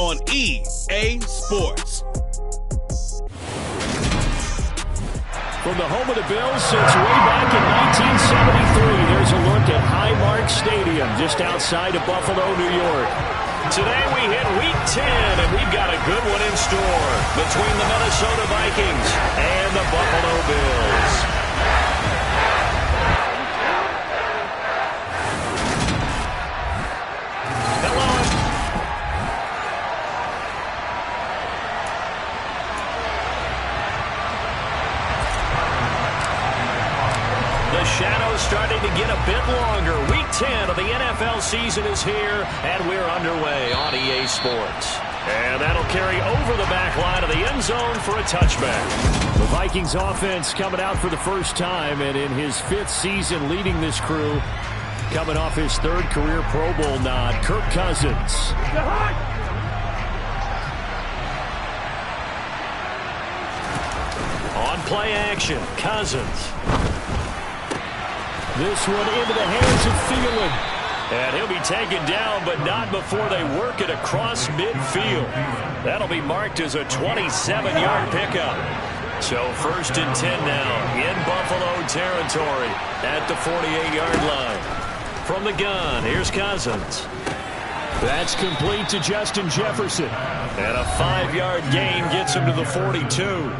on EA Sports. From the home of the Bills since way back in 1973, there's a look at Highmark Stadium just outside of Buffalo, New York. Today we hit Week 10, and we've got a good one in store between the Minnesota Vikings and the Buffalo Bills. Shadow's starting to get a bit longer. Week 10 of the NFL season is here, and we're underway on EA Sports. And that'll carry over the back line of the end zone for a touchback. The Vikings offense coming out for the first time, and in his 5th season leading this crew, coming off his 3rd career Pro Bowl nod, Kirk Cousins. On play action, Cousins. This one into the hands of Thielen. And he'll be taken down, but not before they work it across midfield. That'll be marked as a 27-yard pickup. So 1st and 10 now in Buffalo territory at the 48-yard line. From the gun, here's Cousins. That's complete to Justin Jefferson. And a 5-yard gain gets him to the 42.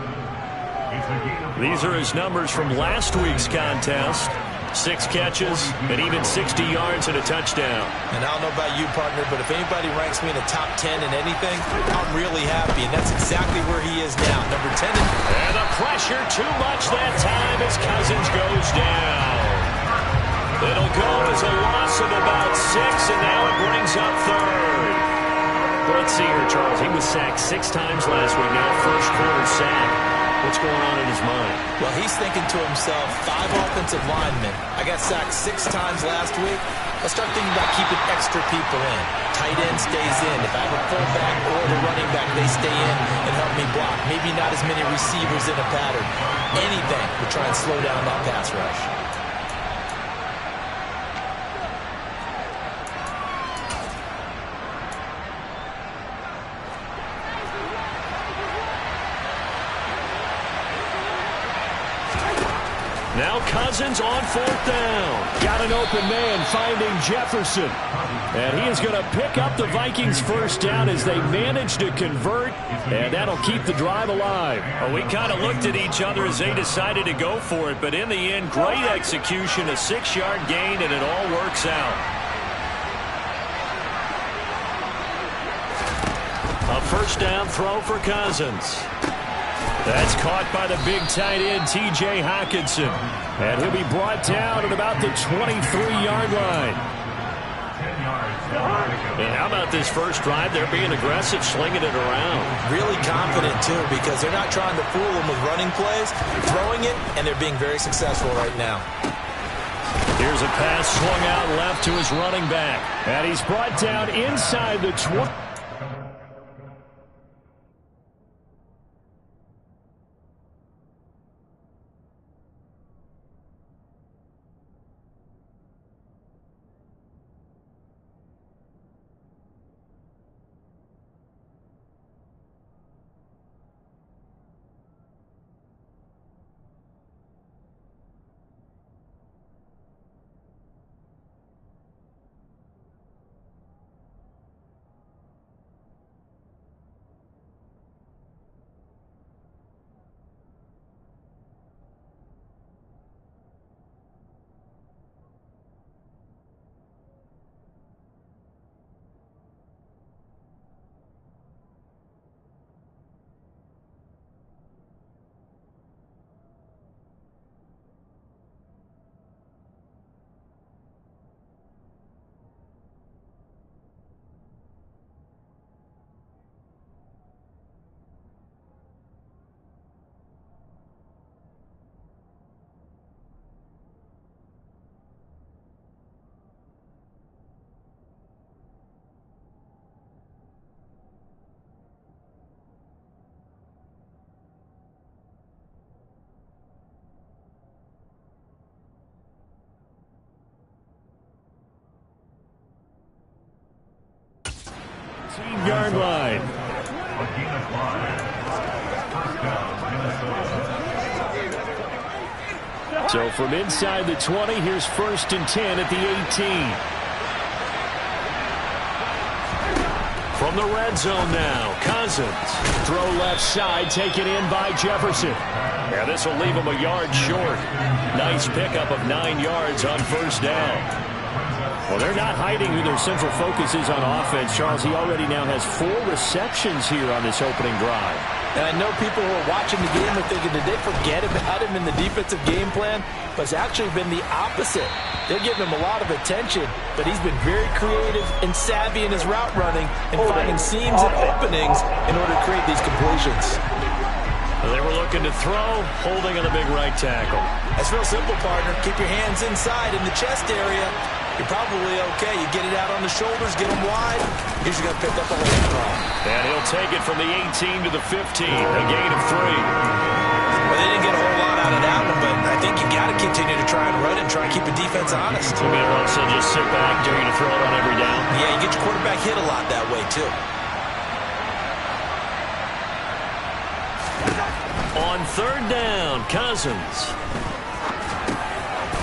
These are his numbers from last week's contest. 6 catches and even 60 yards and a touchdown. And I don't know about you, partner, but if anybody ranks me in the top 10 in anything, I'm really happy, and that's exactly where he is now. Number 10. And the pressure too much that time as Cousins goes down. It'll go as a loss of about 6, and now it brings up 3rd. Let's see here, Charles. He was sacked 6 times last week. Now first quarter sack. What's going on in his mind? Well, he's thinking to himself, 5 offensive linemen. I got sacked 6 times last week. Let's start thinking about keeping extra people in. Tight end stays in. If I have a fullback or the running back, they stay in and help me block. Maybe not as many receivers in a pattern. Anything to try and slow down that pass rush. Now Cousins on 4th down. Got an open man finding Jefferson. And he is going to pick up the Vikings' first down as they manage to convert. And that'll keep the drive alive. Well, we kind of looked at each other as they decided to go for it. But in the end, great execution, a 6-yard gain, and it all works out. A first down throw for Cousins. That's caught by the big tight end, T.J. Hockenson. And he'll be brought down at about the 23-yard line. And how about this first drive? They're being aggressive, slinging it around. Really confident, too, because they're not trying to fool them with running plays, throwing it, and they're being very successful right now. Here's a pass swung out left to his running back. And he's brought down inside the 20. 15-yard line. So from inside the 20, here's 1st and 10 at the 18. From the red zone now, Cousins. Throw left side, taken in by Jefferson. Yeah, this will leave him a yard short. Nice pickup of 9 yards on 1st down. Well, they're not hiding who their central focus is on offense. Charles, he already now has 4 receptions here on this opening drive. And I know people who are watching the game are thinking, did they forget about him in the defensive game plan? But it's actually been the opposite. They're giving him a lot of attention, but he's been very creative and savvy in his route running and finding seams and openings in order to create these completions. They were looking to throw, holding on the big right tackle. That's real simple, partner. Keep your hands inside in the chest area. You're probably okay. You get it out on the shoulders, get them wide. Usually going to pick up a little throw. And he'll take it from the 18 to the 15, a gain of 3. Well, they didn't get a whole lot out of that one, but I think you got to continue to try and run and try and keep the defense honest. You mean also just sit back, dare you to throw it on every down? Yeah, you get your quarterback hit a lot that way, too. On 3rd down, Cousins.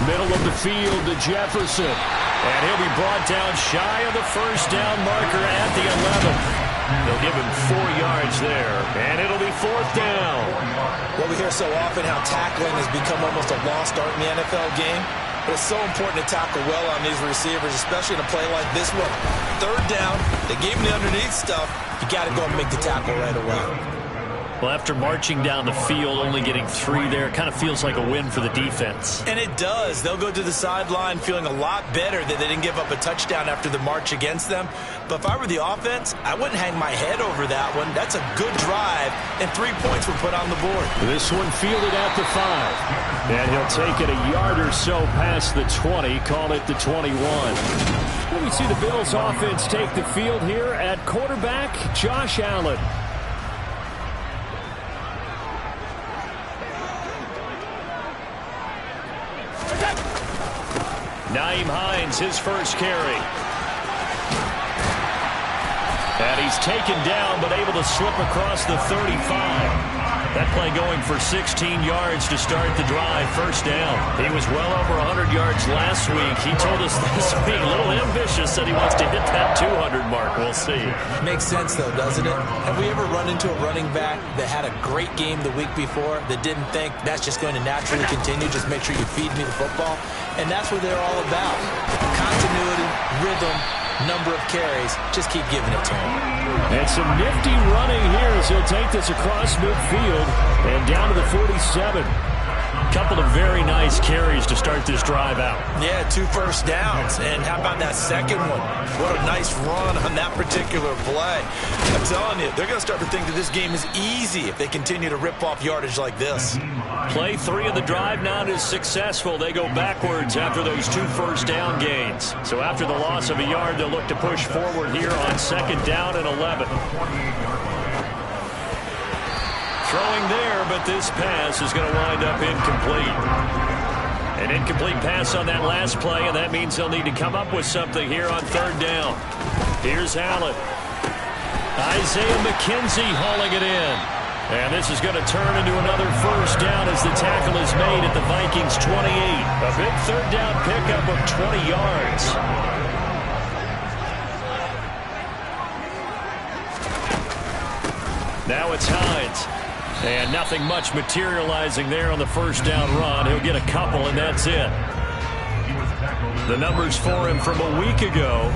Middle of the field to Jefferson. And he'll be brought down shy of the 1st down marker at the 11th. They'll give him 4 yards there, and it'll be 4th down. Well, we hear so often how tackling has become almost a lost art in the NFL game. But it's so important to tackle well on these receivers, especially in a play like this one. 3rd down, they gave him the underneath stuff. You got to go and make the tackle right away. Well, after marching down the field, only getting 3 there, kind of feels like a win for the defense. And it does. They'll go to the sideline feeling a lot better that they didn't give up a touchdown after the march against them. But if I were the offense, I wouldn't hang my head over that one. That's a good drive, and 3 points were put on the board. This one fielded at the 5. And he'll take it a yard or so past the 20, call it the 21. We see the Bills offense take the field here at quarterback, Josh Allen. Nyheim Hines, his first carry. And he's taken down, but able to slip across the 35. That play going for 16 yards to start the drive, 1st down. He was well over 100 yards last week. He told us this week, a little ambitious, that he wants to hit that 200 mark. We'll see. Makes sense, though, doesn't it? Have we ever run into a running back that had a great game the week before that didn't think that's just going to naturally continue? Just make sure you feed me the football. And that's what they're all about. Continuity, rhythm, number of carries. Just keep giving it to him. And some nifty running here as he'll take this across midfield and down to the 47. Couple of very nice carries to start this drive out. Yeah, 2 first downs. And how about that second one? What a nice run on that particular play. I'm telling you, they're going to start to think that this game is easy if they continue to rip off yardage like this. Play 3 of the drive now is successful. They go backwards after those 2 first down gains. So after the loss of a yard, they'll look to push forward here on 2nd down and 11. Throwing there, but this pass is going to wind up incomplete. An incomplete pass on that last play, and that means they'll need to come up with something here on 3rd down. Here's Allen. Isaiah McKenzie hauling it in. And this is going to turn into another 1st down as the tackle is made at the Vikings 28. A big 3rd down pickup of 20 yards. Now it's Hines. And nothing much materializing there on the 1st down run. He'll get a couple, and that's it. The numbers for him from a week ago.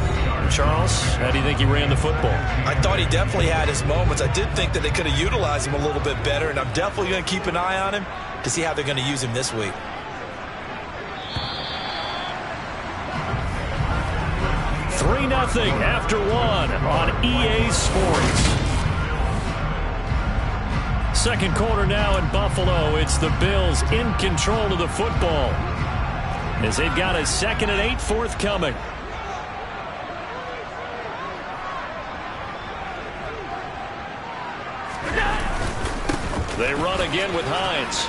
Charles, how do you think he ran the football? I thought he definitely had his moments. I did think that they could have utilized him a little bit better, and I'm definitely going to keep an eye on him to see how they're going to use him this week. Nothing after 1 on EA Sports. Second quarter now in Buffalo. It's the Bills in control of the football as they've got a 2nd and 8 forthcoming. They run again with Hines.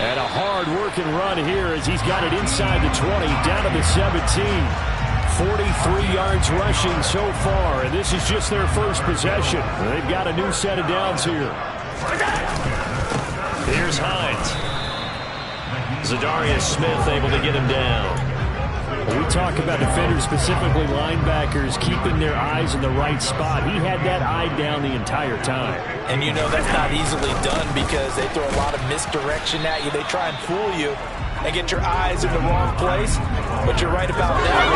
And a hard-working run here as he's got it inside the 20, down to the 17. 43 yards rushing so far, and this is just their first possession. They've got a new set of downs here. Here's Hines. Zadarius Smith able to get him down. We talk about defenders, specifically linebackers, keeping their eyes in the right spot. He had that eye down the entire time. And you know that's not easily done because they throw a lot of misdirection at you. They try and fool you and get your eyes in the wrong place. But you're right about that.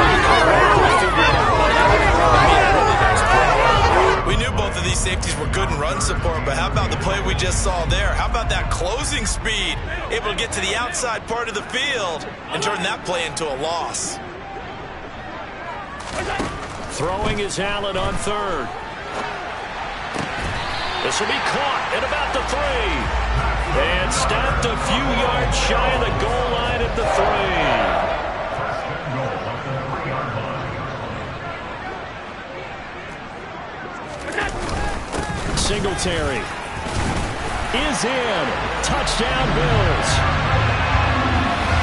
We knew both of these safeties were good in run support, but how about the play we just saw there? How about that closing speed? Able to get to the outside part of the field and turn that play into a loss. Throwing is Allen on third. This will be caught at about the 3. And stopped a few yards shy of the goal line at the 3. Singletary is in. Touchdown, Bills.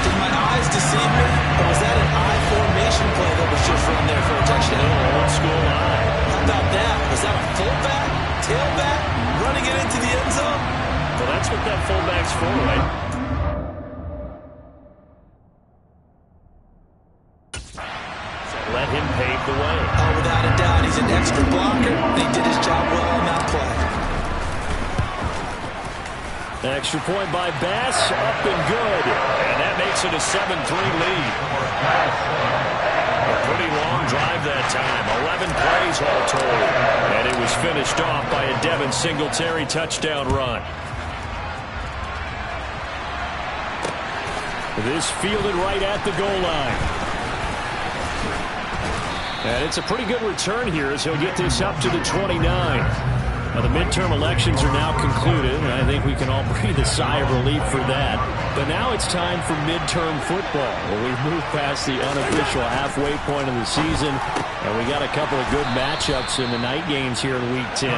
Did my eyes deceive me? Or was that an eye formation play that was just run there for a touchdown? old school eye. How about that? Was that a fullback, tailback, running it into the end zone? Well, that's what that fullback's for, right? Let him pave the way. Oh, without a doubt, he's an extra blocker. He did his job well on that play. Extra point by Bass, up and good. And that makes it a 7-3 lead. A pretty long drive that time. 11 plays all told. And it was finished off by a Devin Singletary touchdown run. This fielded right at the goal line. And it's a pretty good return here as he'll get this up to the 29. Now, the midterm elections are now concluded, and I think we can all breathe a sigh of relief for that. But now it's time for midterm football. Well, we've moved past the unofficial halfway point of the season, and we got a couple of good matchups in the night games here in Week 10.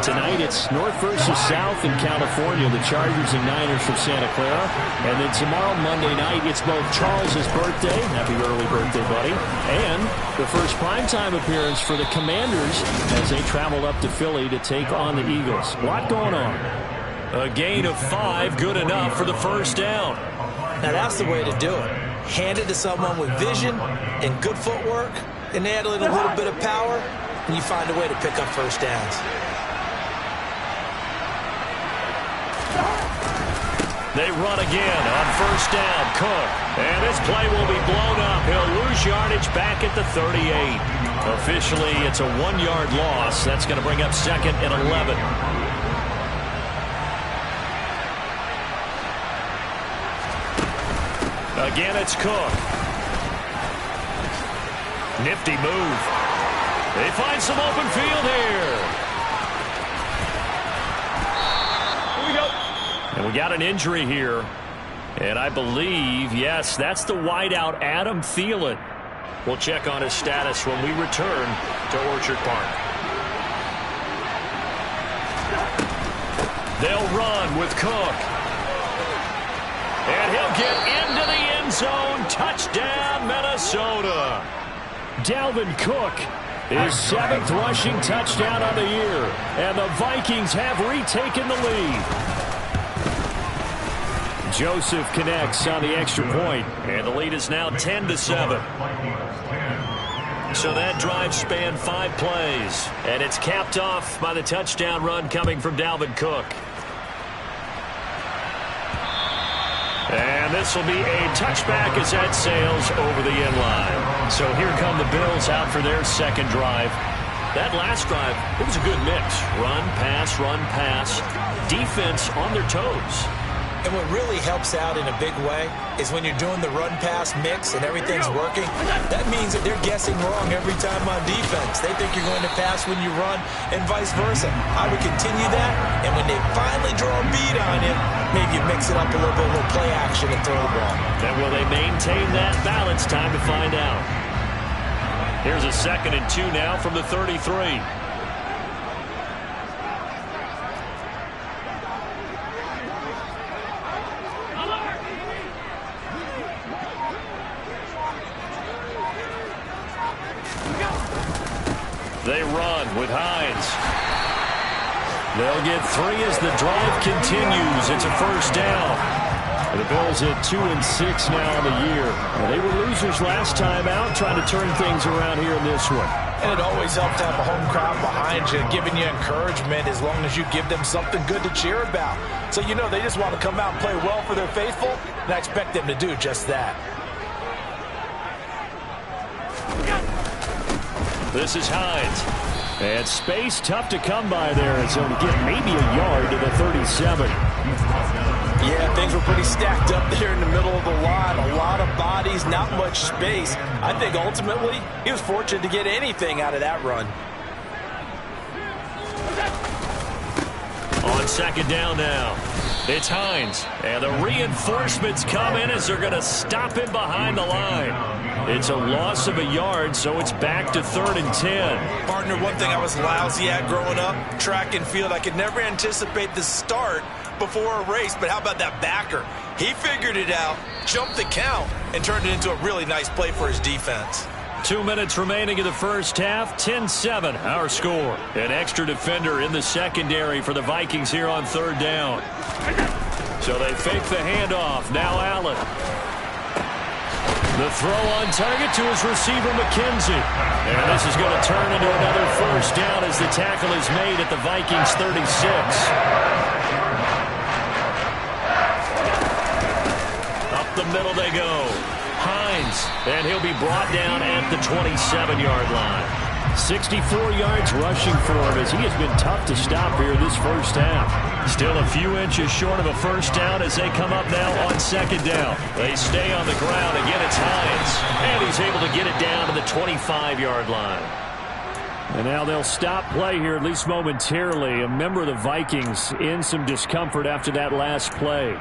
Tonight, it's North versus South in California, the Chargers and Niners from Santa Clara. And then tomorrow, Monday night, it's both Charles's birthday, happy early birthday, buddy, and the first primetime appearance for the Commanders as they travel up to Philly to take on the Eagles. A lot going on. A gain of 5, good enough for the first down. Now that's the way to do it. Hand it to someone with vision and good footwork, and add a little bit of power, and you find a way to pick up first downs. They run again on first down. Cook. And this play will be blown up. He'll lose yardage back at the 38. Officially, it's a 1-yard loss. That's going to bring up 2nd and 11. Again, it's Cook. Nifty move. They find some open field here. Here we go. And we got an injury here. And I believe, yes, that's the wideout, Adam Thielen. We'll check on his status when we return to Orchard Park. They'll run with Cook. And he'll get into the end zone. Touchdown, Minnesota. Dalvin Cook, his 7th rushing touchdown of the year. And the Vikings have retaken the lead. Joseph connects on the extra point. And the lead is now 10-7. So that drive spanned 5 plays. And it's capped off by the touchdown run coming from Dalvin Cook. And this will be a touchback as that sails over the end line. So here come the Bills out for their second drive. That last drive, it was a good mix. Run, pass, defense on their toes. And what really helps out in a big way is when you're doing the run-pass mix and everything's working, that means that they're guessing wrong every time on defense. They think you're going to pass when you run and vice versa. I would continue that, and when they finally draw a bead on you, maybe you mix it up a little bit, a little play action and throw the ball. And will they maintain that balance? Time to find out. Here's a 2nd and 2 now from the 33. They'll get 3 as the drive continues. It's a first down. The Bills at 2-6 now on the year. They were losers last time out, trying to turn things around here in this one. And it always helps to have a home crowd behind you, giving you encouragement as long as you give them something good to cheer about. So you know they just want to come out and play well for their faithful, and I expect them to do just that. This is Hines. And space tough to come by there as he'll get maybe a yard to the 37. Yeah, things were pretty stacked up there in the middle of the line. A lot of bodies, not much space. I think ultimately he was fortunate to get anything out of that run. On second down now, it's Hines. And the reinforcements come in as they're going to stop him behind the line. It's a loss of a yard, so it's back to 3rd and 10. Partner, one thing I was lousy at growing up, track and field, I could never anticipate the start before a race, but how about that backer? He figured it out, jumped the count, and turned it into a really nice play for his defense. 2 minutes remaining in the first half, 10-7 our score. An extra defender in the secondary for the Vikings here on 3rd down. So they fake the handoff. Now Allen. The throw on target to his receiver, McKenzie. And this is going to turn into another first down as the tackle is made at the Vikings 36. Up the middle they go. Hines, and he'll be brought down at the 27-yard line. 64 yards rushing for him as he has been tough to stop here this first half. Still a few inches short of a first down as they come up now on second down. They stay on the ground. Again, it's Hines, and he's able to get it down to the 25-yard line. And now they'll stop play here, at least momentarily. A member of the Vikings in some discomfort after that last play.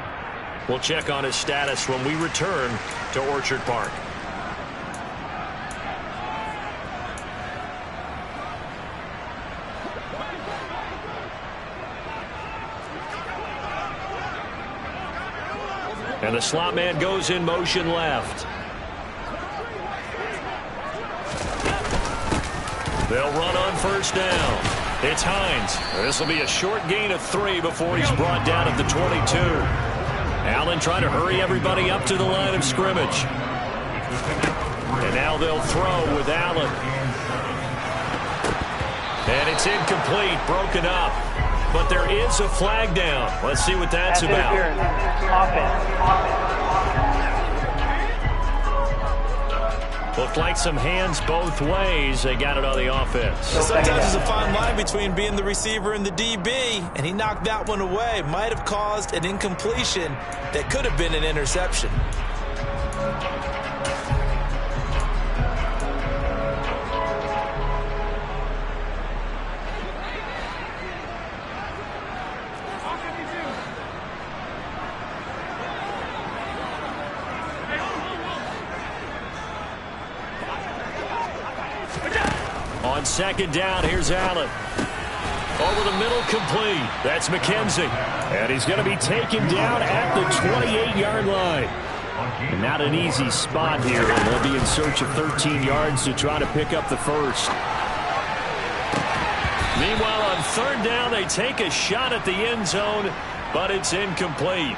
We'll check on his status when we return to Orchard Park. And the slot man goes in motion left. They'll run on first down. It's Hines. This will be a short gain of 3 before he's brought down at the 22. Allen trying to hurry everybody up to the line of scrimmage. And now they'll throw with Allen. And it's incomplete, broken up. But there is a flag down. Let's see what that's about. Looked like some hands both ways. They got it on the offense. Sometimes there's a fine line between being the receiver and the DB, and he knocked that one away. Might have caused an incompletion that could have been an interception. On second down, here's Allen. Over the middle, complete. That's McKenzie. And he's going to be taken down at the 28-yard line. And not an easy spot here. And they'll be in search of 13 yards to try to pick up the first. Meanwhile, on third down, they take a shot at the end zone, but it's incomplete.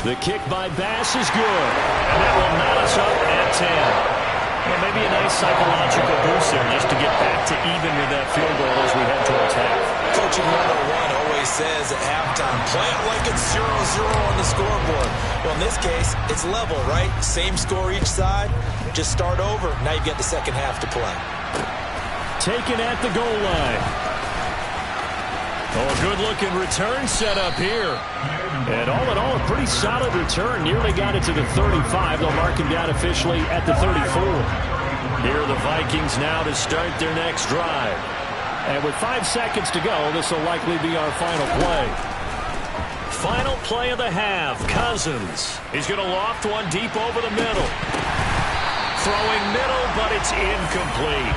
The kick by Bass is good. And that will knot us up at 10. Well, maybe a nice psychological boost there just to get back to even with that field goal as we head towards half. Coaching 101 always says at halftime, play it like it's 0-0 on the scoreboard. Well, in this case, it's level, right? Same score each side. Just start over. Now you've got the second half to play. Taken at the goal line. Oh, a good-looking return set up here. And all in all, a pretty solid return. Nearly got it to the 35. They'll mark him down officially at the 34. Here are the Vikings now to start their next drive. And with 5 seconds to go, this will likely be our final play. Final play of the half. Cousins. He's going to loft one deep over the middle. Throwing middle, but it's incomplete.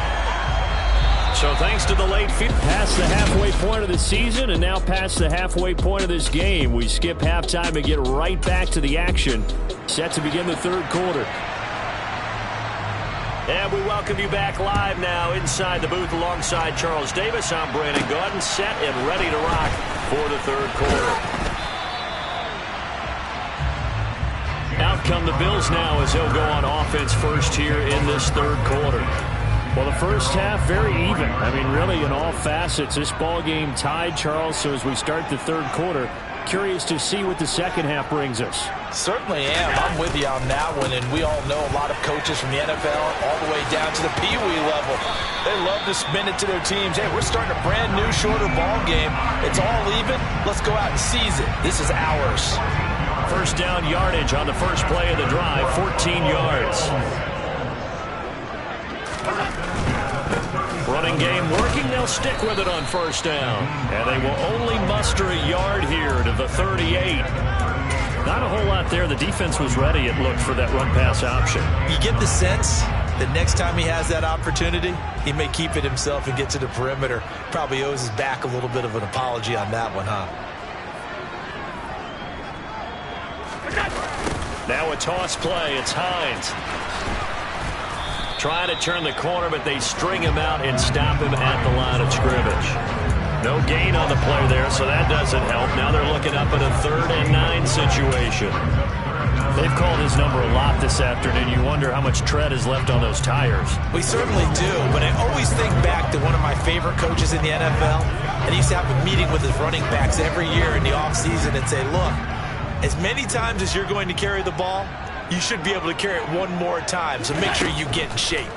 So thanks to the late field. Past the halfway point of the season and now past the halfway point of this game. We skip halftime and get right back to the action. Set to begin the third quarter. And we welcome you back live now inside the booth alongside Charles Davis. I'm Brandon Gaudin, set and ready to rock for the third quarter. Out come the Bills now as they'll go on offense first here in this third quarter. Well, the first half, very even. I mean, really, in all facets, this ball game tied, Charles. So as we start the third quarter, curious to see what the second half brings us. Certainly am. I'm with you on that one, and we all know a lot of coaches from the NFL all the way down to the Pee-wee level. They love to spin it to their teams. Hey, we're starting a brand new, shorter ball game. It's all even. Let's go out and seize it. This is ours. First down yardage on the first play of the drive, 14 yards. Running game working. They'll stick with it on first down. And they will only muster a yard here to the 38. Not a whole lot there. The defense was ready, it looked, for that run-pass option. You get the sense that next time he has that opportunity, he may keep it himself and get to the perimeter. Probably owes his back a little bit of an apology on that one, huh? Now a toss play. It's Hines. Trying to turn the corner, but they string him out and stop him at the line of scrimmage. No gain on the play there, so that doesn't help. Now they're looking up at a 3rd and 9 situation. They've called his number a lot this afternoon. You wonder how much tread is left on those tires. We certainly do, but I always think back to one of my favorite coaches in the NFL, and he used to have a meeting with his running backs every year in the offseason and say, look, as many times as you're going to carry the ball, you should be able to carry it one more time, so make sure you get in shape.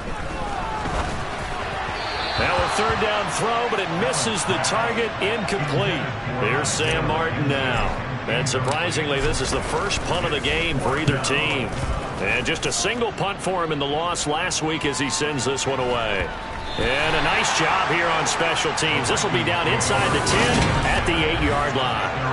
Now a 3rd down throw, but it misses the target. Incomplete. Here's Sam Martin now. And surprisingly, this is the first punt of the game for either team. And just a single punt for him in the loss last week as he sends this one away. And a nice job here on special teams. This will be down inside the 10 at the 8-yard line.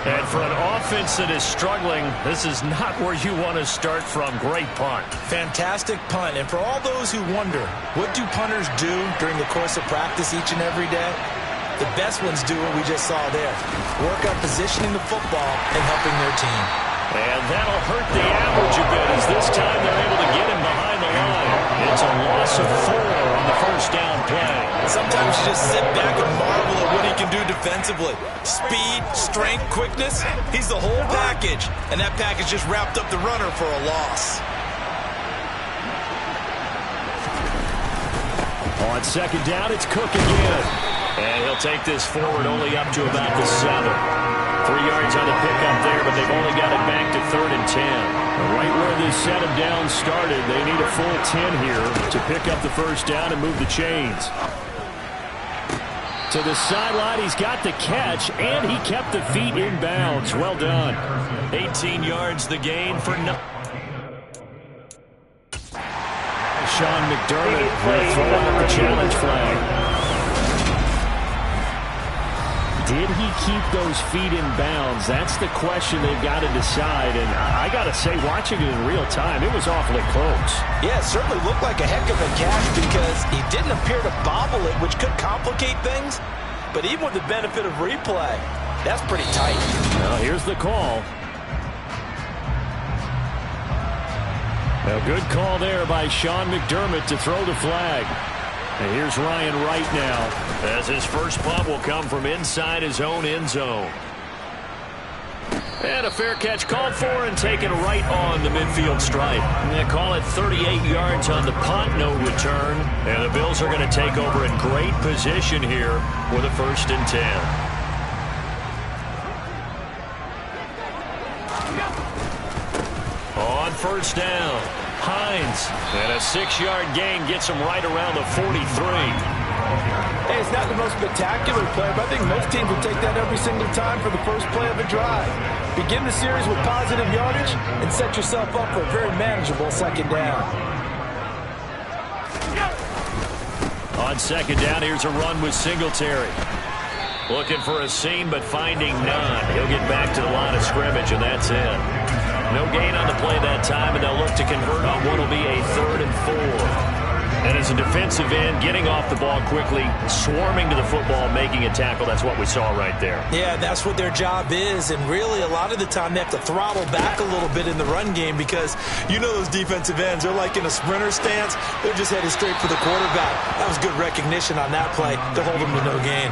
And for an offense that is struggling, this is not where you want to start from. Great punt. Fantastic punt. And for all those who wonder, what do punters do during the course of practice each and every day? The best ones do what we just saw there. Work on positioning the football and helping their team. And that'll hurt the average a bit as this time they're able to get him behind the line. It's a loss of 4 on the first down play. Sometimes you just sit back and marvel at what he can do defensively. Speed, strength, quickness, he's the whole package. And that package just wrapped up the runner for a loss. On second down, it's Cook again. And he'll take this forward only up to about the 7. 3 yards on the pickup there, but they've only got it back to 3rd and 10. Right where this set him down started, they need a full 10 here to pick up the first down and move the chains. To the sideline, he's got the catch, and he kept the feet in bounds. Well done. 18 yards the gain for no. Sean McDermott will throw out the challenge flag. Did he keep those feet in bounds? That's the question they've got to decide. And I got to say, watching it in real time, it was awfully close. Yeah, it certainly looked like a heck of a catch because he didn't appear to bobble it, which could complicate things. But even with the benefit of replay, that's pretty tight. Well, here's the call. A good call there by Sean McDermott to throw the flag. And here's Ryan Wright now, as his first punt will come from inside his own end zone. And a fair catch called for and taken right on the midfield stripe. They call it 38 yards on the punt, no return. And the Bills are going to take over in great position here with a 1st and 10. On first down, Hines. And a 6-yard gain gets him right around the 43. Hey, it's not the most spectacular play, but I think most teams will take that every single time for the first play of a drive. Begin the series with positive yardage and set yourself up for a very manageable second down. On second down, here's a run with Singletary. Looking for a seam, but finding none. He'll get back to the line of scrimmage, and that's it. No gain on the play that time, and they'll look to convert on what will be a 3rd and 4. And as a defensive end, getting off the ball quickly, swarming to the football, making a tackle, that's what we saw right there. Yeah, that's what their job is, and really a lot of the time they have to throttle back a little bit in the run game because you know those defensive ends, they're like in a sprinter stance. They're just headed straight for the quarterback. That was good recognition on that play to hold them to no gain.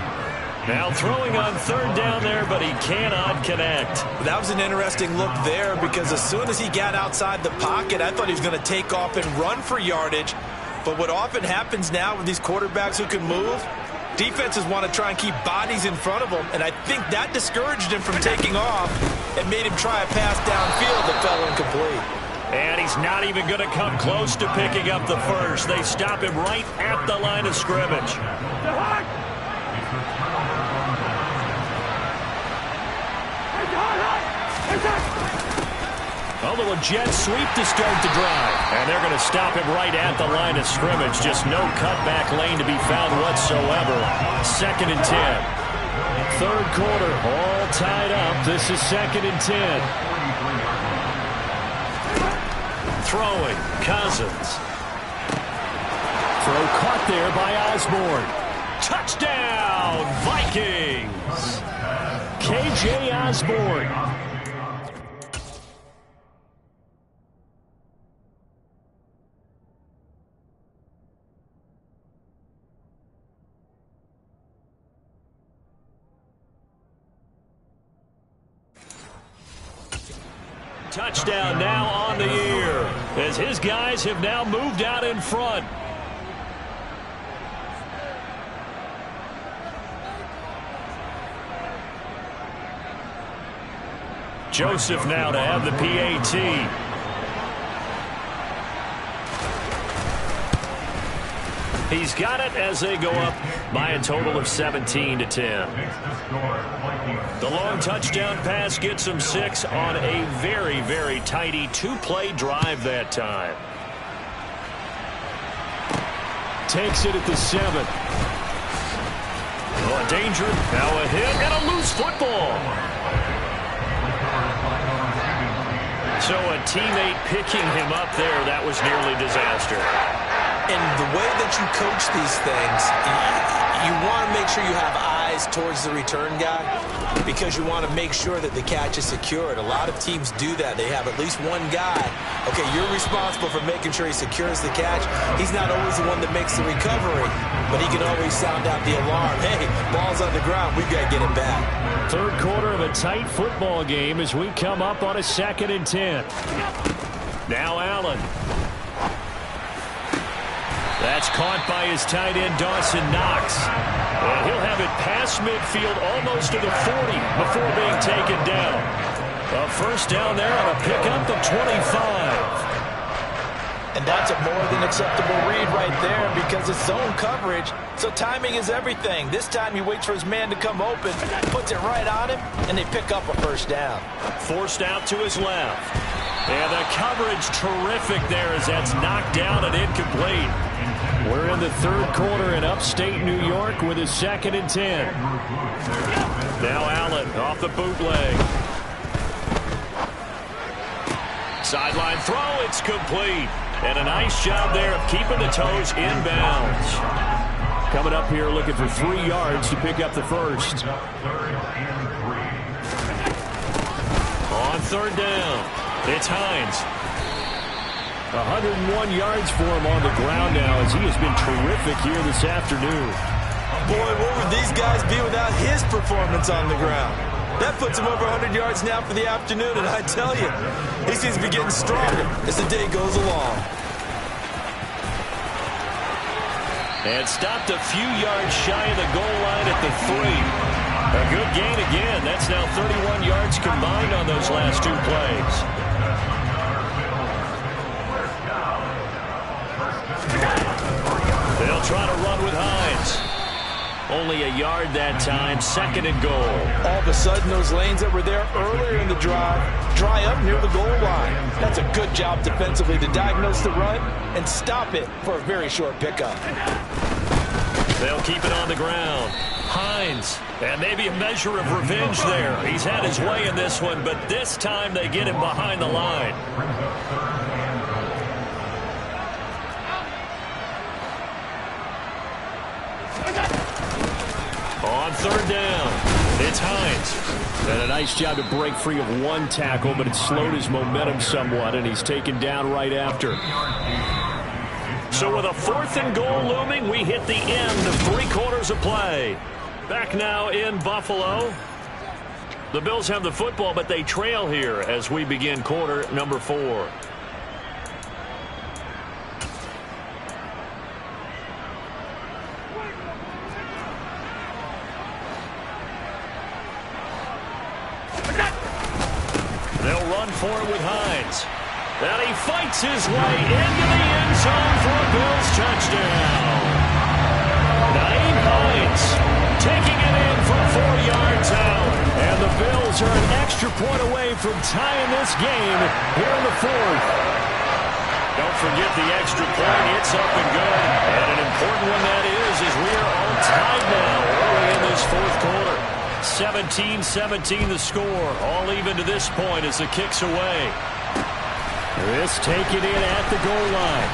Now throwing on third down there, but he cannot connect. That was an interesting look there because as soon as he got outside the pocket, I thought he was going to take off and run for yardage. But what often happens now with these quarterbacks who can move, defenses want to try and keep bodies in front of them, and I think that discouraged him from taking off and made him try a pass downfield that fell incomplete. And he's not even going to come close to picking up the first. They stop him right at the line of scrimmage. A little jet sweep to start the drive. And they're going to stop him right at the line of scrimmage. Just no cutback lane to be found whatsoever. 2nd and 10. Third quarter, all tied up. This is 2nd and 10. Throwing, Cousins. Throw caught there by Osborne. Touchdown, Vikings. KJ Osborne. Touchdown now on the year as his guys have now moved out in front. Joseph now to have the PAT. He's got it as they go up by a total of 17-10. The long touchdown pass gets them 6 on a very, very tidy 2-play drive that time. Takes it at the 7. Oh, danger. Now a hit and a loose football. So a teammate picking him up there, that was nearly disaster. And the way that you coach these things, you want to make sure you have eyes towards the return guy because you want to make sure that the catch is secured. A lot of teams do that. They have at least one guy. Okay, you're responsible for making sure he secures the catch. He's not always the one that makes the recovery, but he can always sound out the alarm. Hey, ball's on the ground. We've got to get it back. Third quarter of a tight football game as we come up on a 2nd and 10. Now Allen. That's caught by his tight end, Dawson Knox. And he'll have it past midfield almost to the 40 before being taken down. A first down there on a pickup of 25. And that's a more than acceptable read right there because it's zone coverage, so timing is everything. This time he waits for his man to come open, puts it right on him, and they pick up a first down. Forced out to his left. And the coverage terrific there as that's knocked down and incomplete. We're in the third quarter in upstate New York with a 2nd and 10. Now Allen off the bootleg. Sideline throw, it's complete. And a nice job there of keeping the toes inbounds. Coming up here looking for 3 yards to pick up the first. On third down, it's Hines. 101 yards for him on the ground now as he has been terrific here this afternoon. Boy, what would these guys be without his performance on the ground? That puts him over 100 yards now for the afternoon, and I tell you, he seems to be getting stronger as the day goes along. And stopped a few yards shy of the goal line at the 3. A good gain again. That's now 31 yards combined on those last 2 plays. They'll try to run with Hines. Only a yard that time, 2nd and goal. All of a sudden, those lanes that were there earlier in the drive dry up near the goal line. That's a good job defensively to diagnose the run and stop it for a very short pickup. They'll keep it on the ground. Hines, and maybe a measure of revenge there. He's had his way in this one, but this time they get him behind the line. On third down, it's Hines. And a nice job to break free of one tackle, but it slowed his momentum somewhat, and he's taken down right after. So with a 4th and goal looming, we hit the end of 3 quarters of play. Back now in Buffalo. The Bills have the football, but they trail here as we begin quarter number 4. They'll run for it with Hines. And he fights his way into the end zone for a Bills touchdown. Naeem Hines taking it in from 4 yards out. And the Bills are an extra point away from tying this game here in the 4th. Don't forget the extra point. It's up and good. And an important one that is we are all tied now early in this 4th quarter. 17-17 the score. All even to this point as the kick's away. This taken in at the goal line.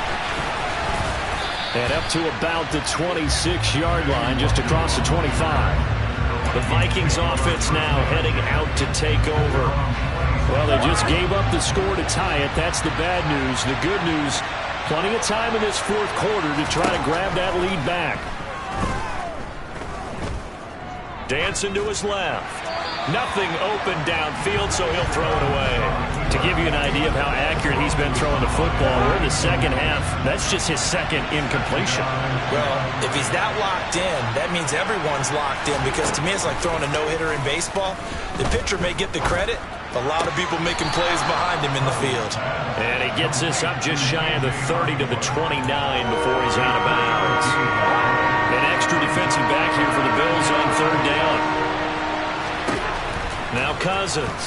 And up to about the 26-yard line, just across the 25. The Vikings offense now heading out to take over. Well, they just gave up the score to tie it. That's the bad news. The good news, plenty of time in this 4th quarter to try to grab that lead back. Dancing to his left. Nothing open downfield, so he'll throw it away. To give you an idea of how accurate he's been throwing the football, we're in the second half. That's just his 2nd incompletion. Well, if he's that locked in, that means everyone's locked in, because to me it's like throwing a no-hitter in baseball. The pitcher may get the credit, a lot of people making plays behind him in the field. And he gets this up just shy of the 30 to the 29 before he's out of bounds. An extra defensive back here for the Bills on 3rd down. Now Cousins.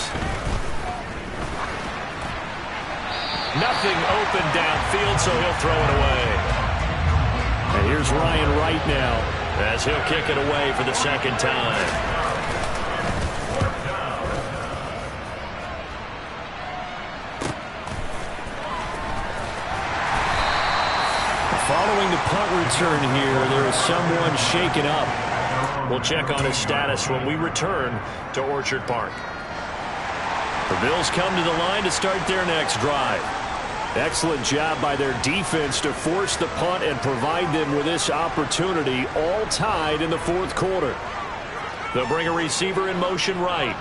Nothing open downfield, so he'll throw it away. And here's Ryan Wright now, as he'll kick it away for the 2nd time. Following the punt return here, there is someone shaken up. We'll check on his status when we return to Orchard Park. The Bills come to the line to start their next drive. Excellent job by their defense to force the punt and provide them with this opportunity, all tied in the 4th quarter. They'll bring a receiver in motion right.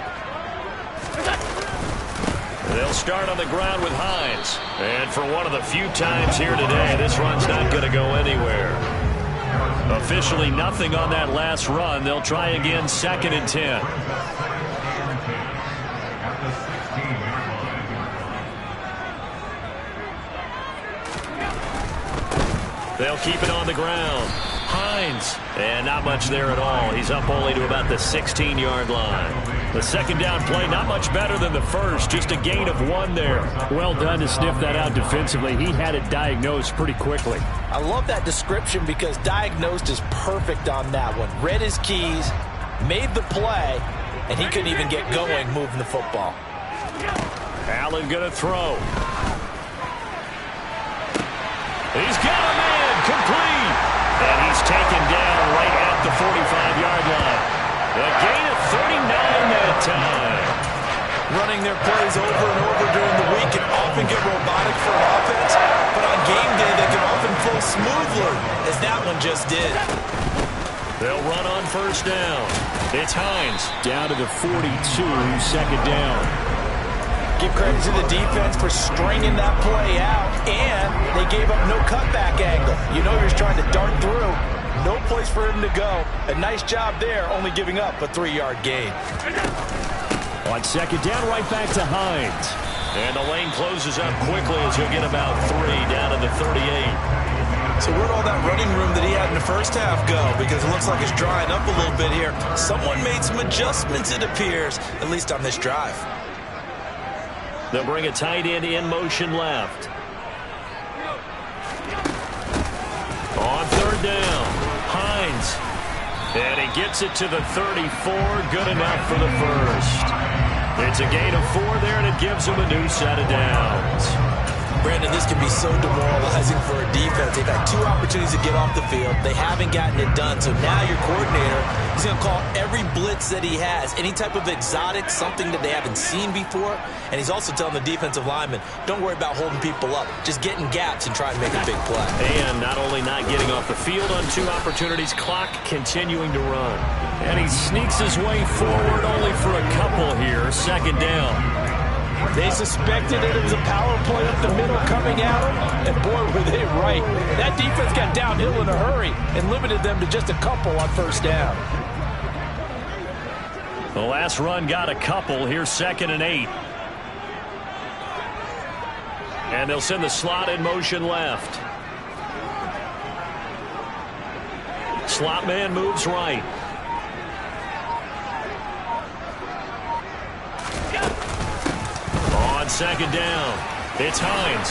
They'll start on the ground with Hines. And for one of the few times here today, this run's not going to go anywhere. Officially nothing on that last run. They'll try again 2nd and 10. They'll keep it on the ground. Hines. And not much there at all. He's up only to about the 16-yard line. The 2nd down play, not much better than the first. Just a gain of 1 there. Well done to sniff that out defensively. He had it diagnosed pretty quickly. I love that description, because diagnosed is perfect on that one. Read his keys, made the play, and he couldn't even get going moving the football. Allen going to throw. He's got a man complete. And he's taken down right at the 45-yard line. A gain of 39 that time. Running their plays over and over during the week can often get robotic for an offense, but on game day they can often flow smoothly, as that one just did. They'll run on 1st down. It's Hines. Down to the 42, 2nd down. Give credit to the defense for stringing that play out, and they gave up no cutback angle. You know you're trying to dart through. No place for him to go. A nice job there, only giving up a 3-yard gain. On 2nd down, right back to Hines. And the lane closes up quickly as he'll get about 3 down to the 38. So where'd all that running room that he had in the first half go? Because it looks like it's drying up a little bit here. Someone made some adjustments, it appears, at least on this drive. They'll bring a tight end in motion left. On 3rd down, Hines. And he gets it to the 34. Good enough for the first. It's a gain of 4 there, and it gives him a new set of downs. Brandon, this can be so demoralizing for a defense. They've had 2 opportunities to get off the field. They haven't gotten it done. So now your coordinator is going to call every blitz that he has, any type of exotic, something that they haven't seen before. And he's also telling the defensive lineman, don't worry about holding people up. Just get in gaps and try to make a big play. And not only not getting off the field on 2 opportunities, clock continuing to run. And he sneaks his way forward only for a couple here. Second down. They suspected it was a power play up the middle coming at them, and boy, were they right. That defense got downhill in a hurry and limited them to just a couple on first down. The last run got a couple. Here's 2nd and 8. And they'll send the slot in motion left. Slot man moves right. On 2nd down, it's Hines.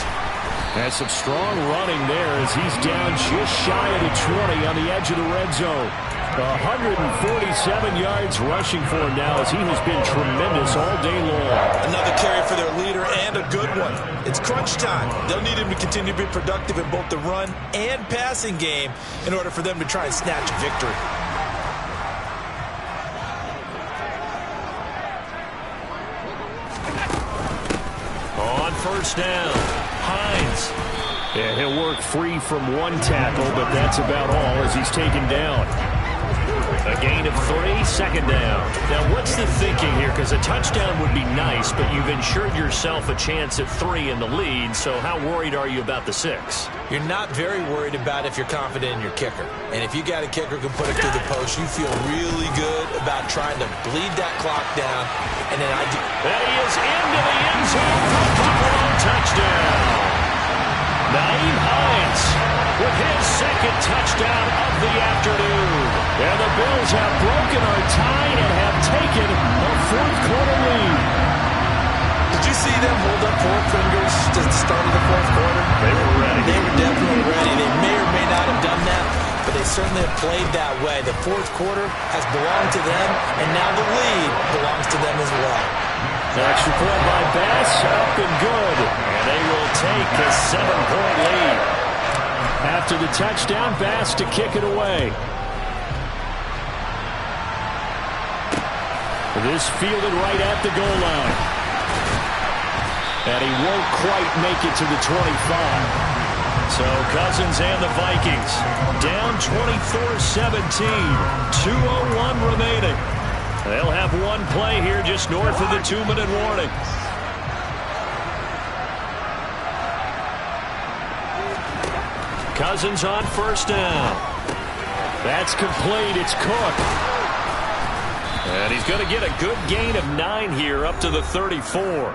Has some strong running there as he's down just shy of the 20 on the edge of the red zone. 147 yards rushing for him now as he has been tremendous all day long. Another carry for their leader and a good one. It's crunch time. They'll need him to continue to be productive in both the run and passing game in order for them to try and snatch a victory. On first down, Hines. Yeah, he'll work free from 1 tackle, but that's about all as he's taken down. A gain of 3, 2nd down. Now, what's the thinking here? Because a touchdown would be nice, but you've ensured yourself a chance at 3 in the lead, so how worried are you about the 6? You're not very worried about if you're confident in your kicker. And if you got a kicker who can put it through the post, you feel really good about trying to bleed that clock down. And then that he is into the end zone for a Buffalo touchdown. Nyheim Hines with his 2nd touchdown of the afternoon. And the Bills have broken our tie and have taken a 4th quarter lead. Did you see them hold up 4 fingers to the start of the 4th quarter? They were ready. They were definitely ready. They may or may not have done that, but they certainly have played that way. The 4th quarter has belonged to them, and now the lead belongs to them as well. Extra point by Bass, up and good. And they will take a 7-point lead. After the touchdown, Bass to kick it away. This fielded right at the goal line. And he won't quite make it to the 25. So Cousins and the Vikings down 24-17. 2:01 remaining. They'll have 1 play here just north of the 2-minute warning. Cousins on first down. That's complete. It's Cook. And he's going to get a good gain of 9 here up to the 34.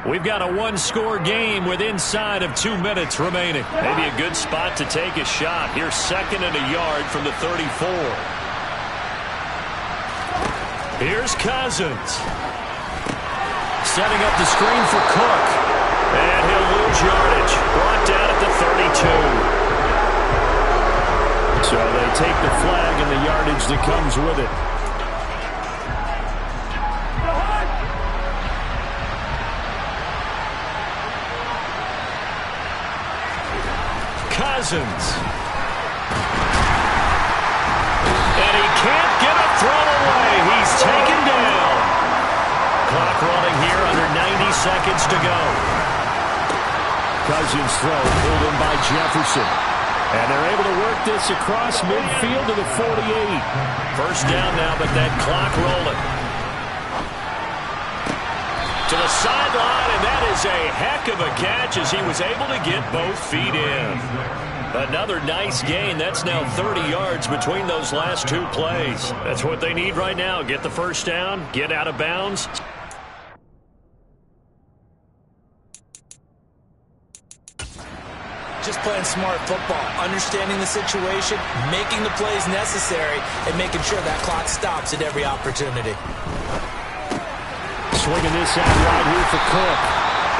We've got a 1-score game with inside of 2 minutes remaining. Maybe a good spot to take a shot. Here's 2nd and a yard from the 34. Here's Cousins. Setting up the screen for Cook. And he'll lose yardage. Brought down at the 32. So they take the flag and the yardage that comes with it. Cousins. And he can't get a throw away. He's taken down. Clock running here under 90 seconds to go. Cousins throw pulled in by Jefferson. And they're able to work this across midfield to the 48. First down now, but that clock rolling. To the sideline, and that is a heck of a catch as he was able to get both feet in. Another nice gain. That's now 30 yards between those last 2 plays. That's what they need right now. Get the first down, get out of bounds. Just playing smart football, understanding the situation, making the plays necessary, and making sure that clock stops at every opportunity. Swinging this out right here for Cook.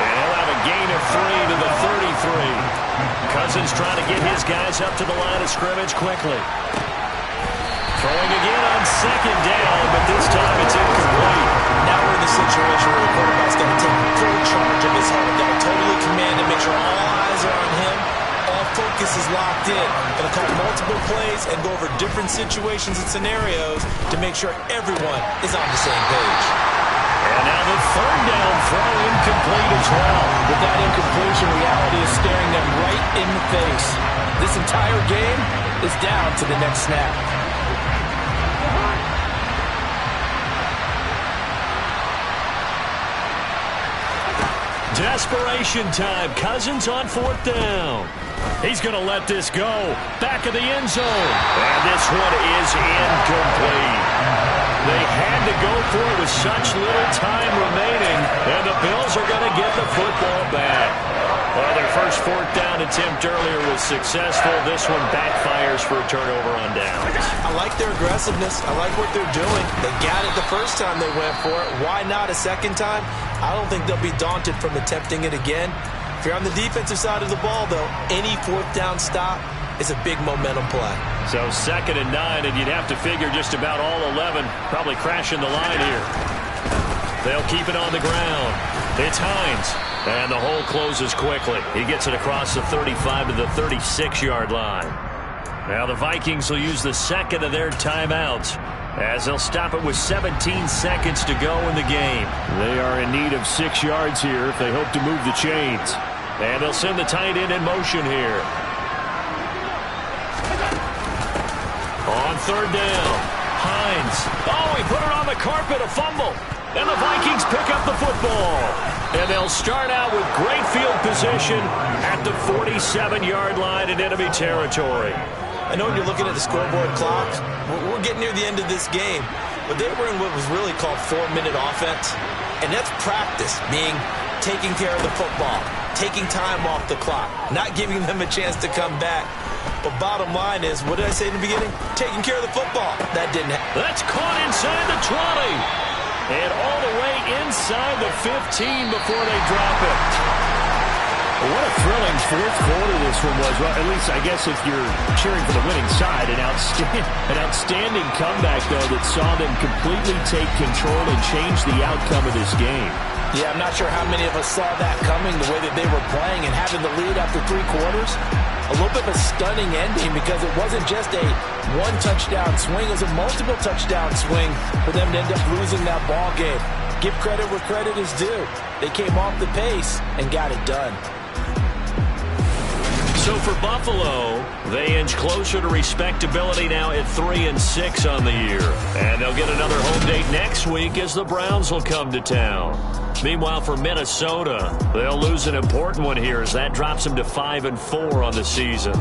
And he'll have a gain of 3 to the 33. Cousins trying to get his guys up to the line of scrimmage quickly. Throwing again on second down, but this time it's incomplete. Now we're in the situation where the quarterback's got to take full charge of his heart. Got to totally command it, make sure all eyes are on him. All focus is locked in. Going to call multiple plays and go over different situations and scenarios to make sure everyone is on the same page. And now the third down throw incomplete as well. With that incompletion, reality is staring them right in the face. This entire game is down to the next snap. Desperation time. Cousins on fourth down. He's going to let this go. Back of the end zone. And this one is incomplete. They had to go for it with such little time remaining, and the Bills are going to get the football back. Well, their first fourth down attempt earlier was successful. This one backfires for a turnover on downs. I like their aggressiveness. I like what they're doing. They got it the first time they went for it. Why not a second time? I don't think they'll be daunted from attempting it again. If you're on the defensive side of the ball, though, any fourth down stop is a big momentum play. So 2nd and 9, and you'd have to figure just about all 11 probably crashing the line here. They'll keep it on the ground. It's Hines, and the hole closes quickly. He gets it across the 35 to the 36-yard line. Now the Vikings will use the second of their timeouts as they'll stop it with 17 seconds to go in the game. They are in need of 6 yards here if they hope to move the chains. And they'll send the tight end in motion here. On third down, Hines. Oh, he put it on the carpet, a fumble. And the Vikings pick up the football. And they'll start out with great field position at the 47-yard line in enemy territory. I know when you're looking at the scoreboard clock, we're getting near the end of this game, but they were in what was really called 4-minute offense. And that's practice, meaning taking care of the football, taking time off the clock, not giving them a chance to come back. But bottom line is, what did I say in the beginning? Taking care of the football. That didn't happen. That's caught inside the 20. And all the way inside the 15 before they drop it. What a thrilling fourth quarter this one was. Well, at least I guess if you're cheering for the winning side, an outstanding comeback, though, that saw them completely take control and change the outcome of this game. Yeah, I'm not sure how many of us saw that coming, the way that they were playing and having the lead after 3 quarters. A little bit of a stunning ending because it wasn't just a one-touchdown swing. It was a multiple touchdown swing for them to end up losing that ball game. Give credit where credit is due. They came off the pace and got it done. So for Buffalo, they inch closer to respectability now at 3-6 on the year. And they'll get another home date next week as the Browns will come to town. Meanwhile, for Minnesota, they'll lose an important one here as that drops them to 5-4 on the season.